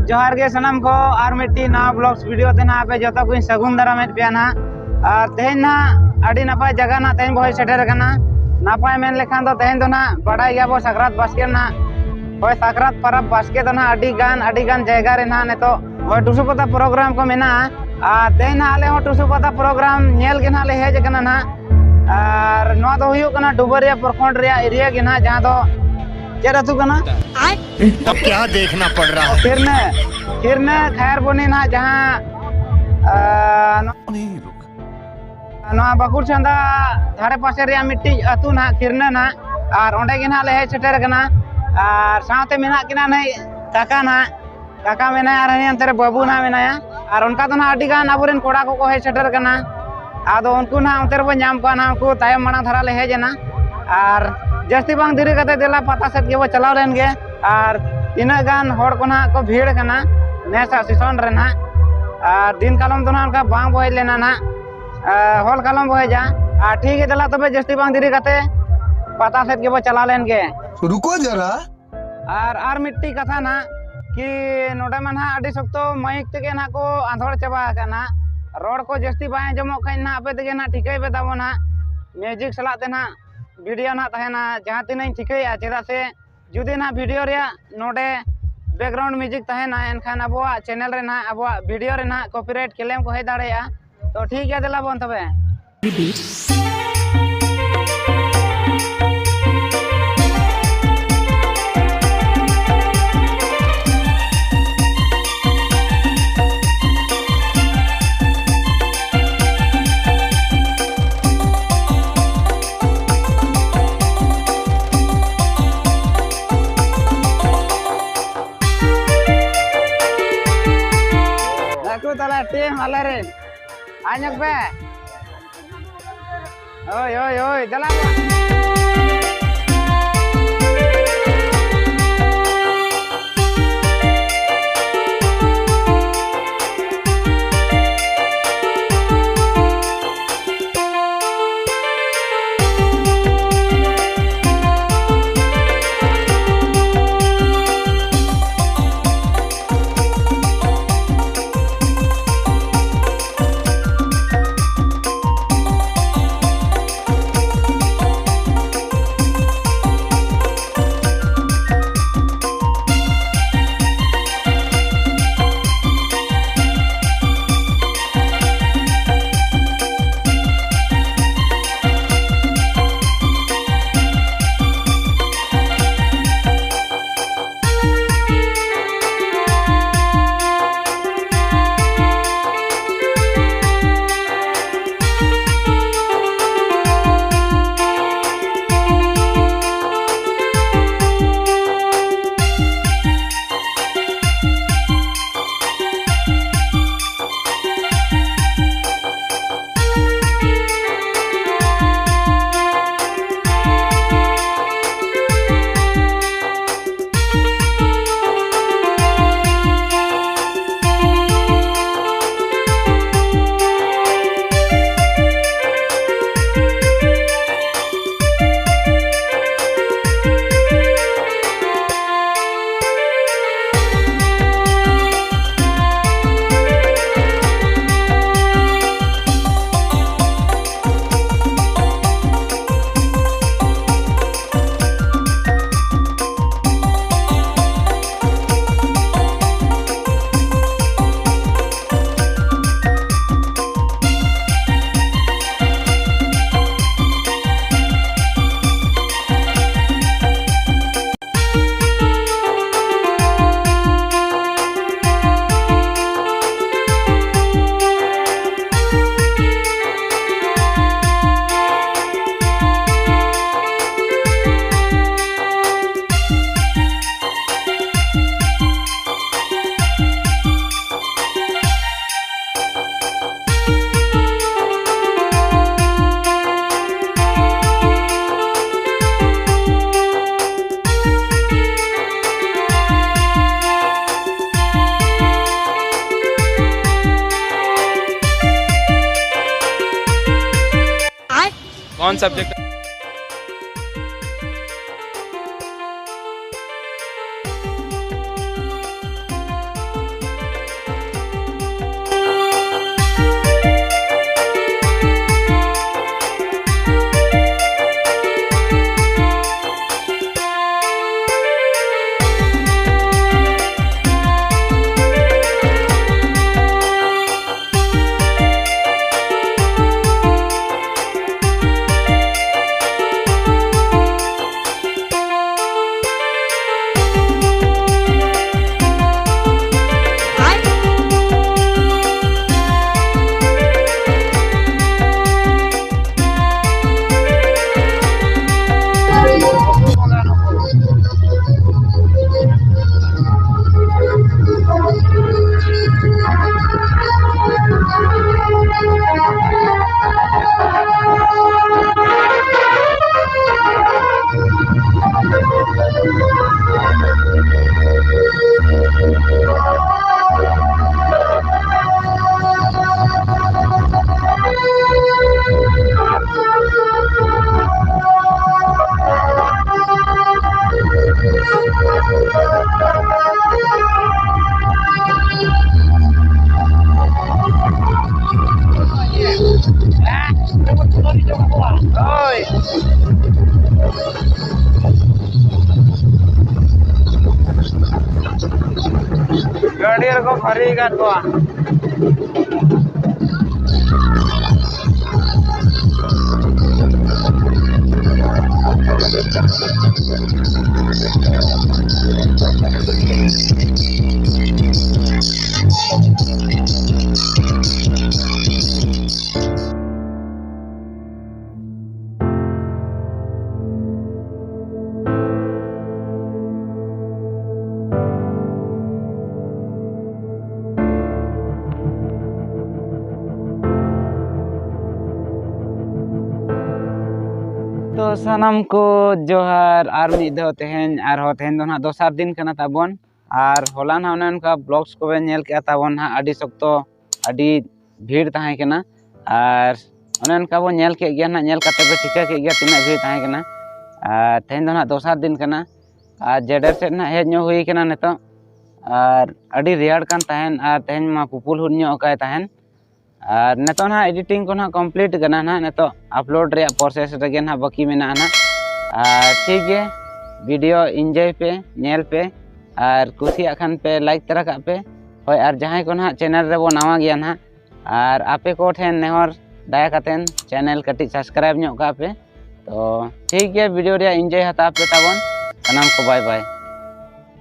जोहार गे सनम को और मिट्टी ना ब्लॉग्स वीडियो ते ना पे जतो को सगुन दाराम पे ना और तेहन ना अड़ी नपाय जगह ना तेहन बहय सेटर कना नपाय मेन लेखान तो तेहन तो ना बड़ाई गया बो सकरात बास्के ना होय सकरात परब बास्के तो ना अड़ी गान जगह रे ना ने तो होय टुसु पता प्रोग्राम को मेना तेहन ना आले हो टुसु पता प्रोग्राम नेल के ना ले हेज कना ना और नो तो हुयु कना डुबरिया प्रखंड रे एरिया के ना जहां तो चेरा तू कना अब क्या देखना पड़ रहा है। फिर ने खैर बोनी ना जहां बकुर चंदा धारे पासे रे मिट्टी अतु ना किरने ना और ओंडे के ना ले सेटर कना और साथे मेना किना नहीं काका मेना यार हनी अंतर बाबू ना मेनाया और उनका तो ना अडी गान अबुरेन कोड़ा को हे सेटर कना आदो उनको ना अंतर बो नाम का ना उनको तायम मना धरा ले हेज ना और जस्ती बांग धीरे कते देला पता सेट के वो चलाव लेन गे और तीना गान हर को ना को भीड़ कना नेसा सिसन रे ना और दिन कालम तो ना उनका बांग बहय लेना ना हॉल कालम बहय जा और ठीक है देला तबे जस्ती बांग धीरे कते पता सेट के वो चला लेन गे रुको जरा और मिट्टी कथा ना कि नोडे में ना अडी सकतो माइक तके ना को आंधोड़ चबा कना रोड को जस्ती बाय जमो खाइन ना आपे तके ना ठिकै बे ताबो ना म्यूजिक सलाते ना वीडियो ना तहना जहां तीन ठिकै चेदा से जुदी ना वीडियो रे नोडे बैकग्राउंड म्यूजिक तहना एनखान अब चैनल रे ना अब वीडियो रे ना कॉपीराइट क्लेम को हे दाड़ेया तो ठीक है देला बोन तबे तला टीम आले रे आñak पे ओय दला कौन सब्जेक्ट ᱤᱫᱤ ᱠᱟᱫ ᱠᱚᱣᱟ तो सानाम को जोहार आर मिद दो तेहेन दो ना दोसार दिन कना ताबन आर होला ना ओने उनका ब्लॉग्स को बे नेल के ताबन हा अडी सख्तो अडी भीड़ ताहे कना आर ओने उनका बो नेल के गया ना नेल काते बे ठिका के गया तिना भीड़ ताहे कना तेहेन दो ना दोसार दिन कना आर जेडर से ना हेज नो हुई कना नेतो आर अडी रियाड़ कान ताहेन आर तेहेन मा पुपुल हुन नो ओकाय ताहेन और नेतो ना एडिटिंग को ना कंप्लीट करना ना नेतो अपलोड रे प्रोसेस रे ना बाकी में ना ठीक है वीडियो एंजॉय पे नेल पे और कुसिया खान पे लाइक तरह का पे होय और जहां को ना चैनल रे बो नवा गया ना और आपे को ठेन नेहर दया कातेन चैनल कटी सब्सक्राइब नो का पे तो ठीक है वीडियो रे एंजॉय हता पे ताबन सनाम को बाय बाय।